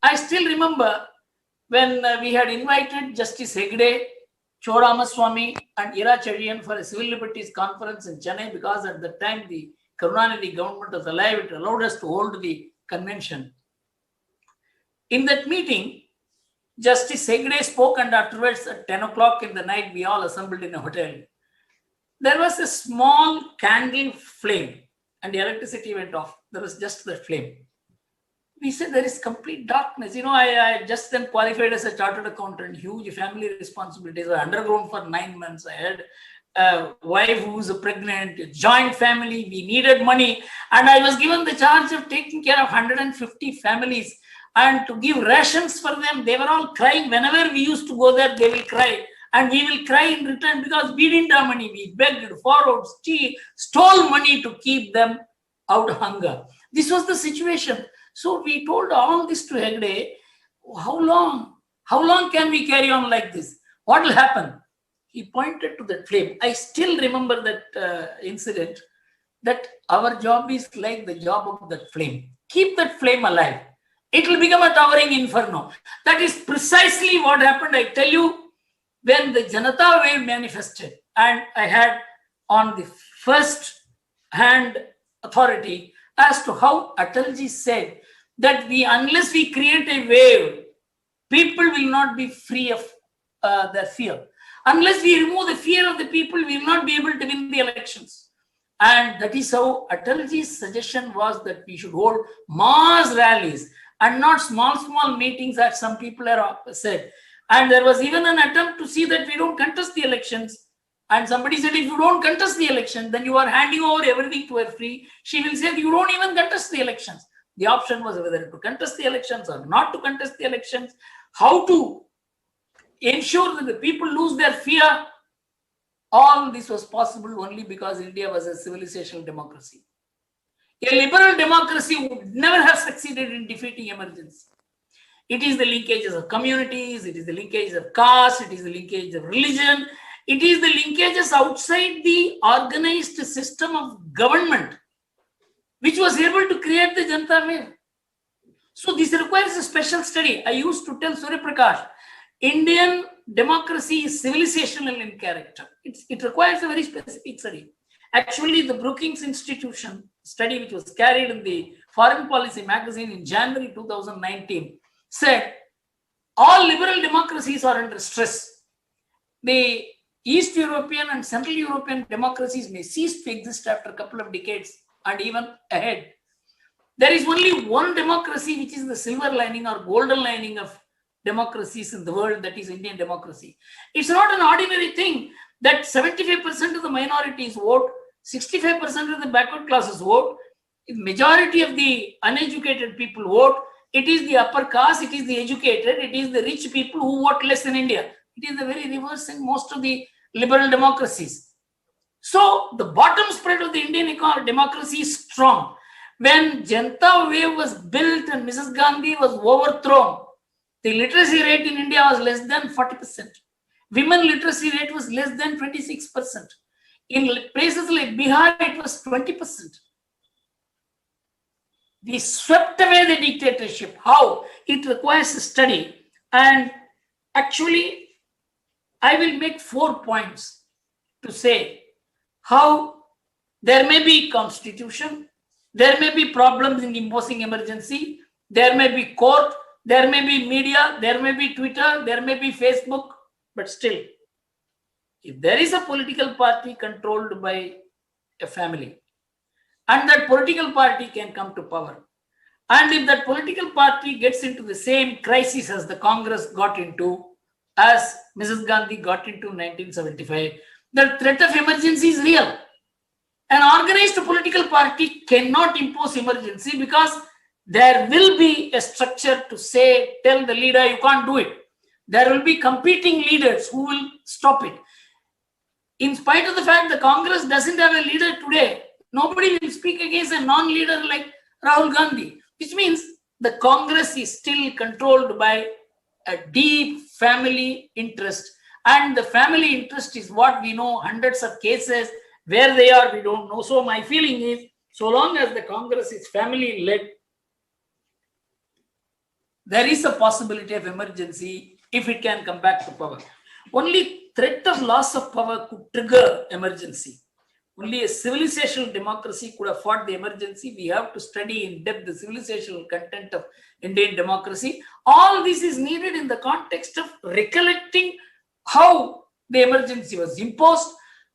I still remember when we had invited Justice Hegde, Cho Ramaswamy and Ira Chadian for a civil liberties conference in Chennai, because at the time the Karunanidhi government was alive, it allowed us to hold the convention. In that meeting, Justice Hegde spoke, and afterwards at 10 o'clock in the night, we all assembled in a hotel. There was a small candle flame and the electricity went off. There was just the flame. We said there is complete darkness. I just then qualified as a chartered accountant, huge family responsibilities. I was underground for 9 months. I had a wife who was pregnant, a joint family. We needed money. And I was given the charge of taking care of 150 families and to give rations for them. They were all crying. Whenever we used to go there, they will cry. And we will cry in return because we didn't have money. We begged, borrowed, stole money to keep them out of hunger. This was the situation. So we told all this to Hegde. How long? How long can we carry on like this? What will happen? He pointed to that flame. I still remember that incident, that our job is like the job of that flame. Keep that flame alive. It will become a towering inferno. That is precisely what happened. I tell you, when the Janata wave manifested, and I had on the first hand authority as to how Atalji said that unless we create a wave, people will not be free of their fear. Unless we remove the fear of the people, we will not be able to win the elections. And that is how Atalji's suggestion was, that we should hold mass rallies and not small meetings, as some people have said. And there was even an attempt to see that we don't contest the elections. And somebody said, if you don't contest the election, then you are handing over everything to her free. She will say, you don't even contest the elections. The option was whether to contest the elections or not to contest the elections. How to ensure that the people lose their fear. All this was possible only because India was a civilizational democracy. A liberal democracy would never have succeeded in defeating emergency. It is the linkages of communities, it is the linkages of caste, it is the linkage of religion, it is the linkages outside the organized system of government, which was able to create the Janata wave. So this requires a special study. I used to tell Surya Prakash, Indian democracy is civilizational in character. It requires a very specific study. Actually, the Brookings Institution study, which was carried in the Foreign Policy magazine in January 2019, said all liberal democracies are under stress. The East European and Central European democracies may cease to exist after a couple of decades and even ahead. There is only one democracy which is the silver lining or golden lining of democracies in the world, that is Indian democracy. It's not an ordinary thing that 75% of the minorities vote, 65% of the backward classes vote, the majority of the uneducated people vote. It is the upper caste, it is the educated, it is the rich people who vote less in India. It is the very reverse in most of the liberal democracies. So the bottom spread of the Indian democracy is strong. When Janata wave was built and Mrs. Gandhi was overthrown, the literacy rate in India was less than 40%. Women literacy rate was less than 26%. In places like Bihar, it was 20%. We swept away the dictatorship. How? It requires a study. And actually, I will make 4 points to say how there may be constitution, there may be problems in imposing emergency, there may be court, there may be media, there may be Twitter, there may be Facebook, but still, if there is a political party controlled by a family, and that political party can come to power, and if that political party gets into the same crisis as the Congress got into, as Mrs. Gandhi got into in 1975, the threat of emergency is real. An organized political party cannot impose emergency because there will be a structure to say, tell the leader, you can't do it. There will be competing leaders who will stop it. In spite of the fact the Congress doesn't have a leader today, nobody will speak against a non-leader like Rahul Gandhi, which means the Congress is still controlled by a deep family interest. And the family interest is what we know, hundreds of cases. Where they are, we don't know. So my feeling is, so long as the Congress is family-led, there is a possibility of emergency if it can come back to power. Only threat of loss of power could trigger emergency. Only a civilizational democracy could have fought the emergency. We have to study in depth the civilizational content of Indian democracy. All this is needed in the context of recollecting how the emergency was imposed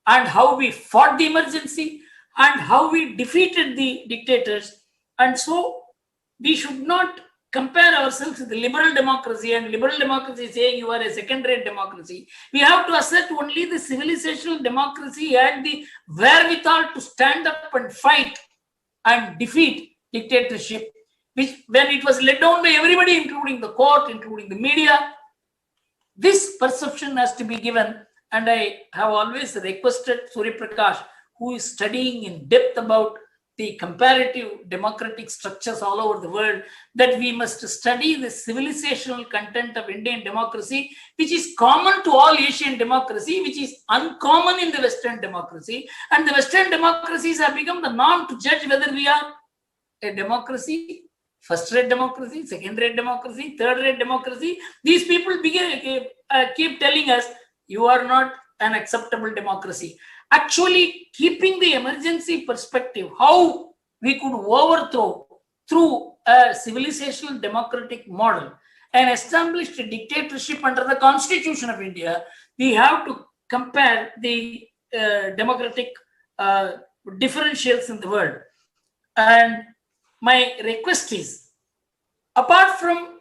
and how we fought the emergency and how we defeated the dictators. And so we should not compare ourselves with the liberal democracy, and liberal democracy saying you are a second-rate democracy. We have to assert only the civilizational democracy had the wherewithal to stand up and fight and defeat dictatorship, which when it was led down by everybody, including the court, including the media. This perception has to be given, and I have always requested Surya Prakash, who is studying in depth about the comparative democratic structures all over the world, that we must study the civilizational content of Indian democracy, which is common to all Asian democracy, which is uncommon in the Western democracy. And the Western democracies have become the norm to judge whether we are a democracy, first-rate democracy, second-rate democracy, third-rate democracy. These people keep telling us, you are not an acceptable democracy. Actually, keeping the emergency perspective, how we could overthrow through a civilizational democratic model and establish a dictatorship under the Constitution of India, we have to compare the democratic differentials in the world. And my request is, apart from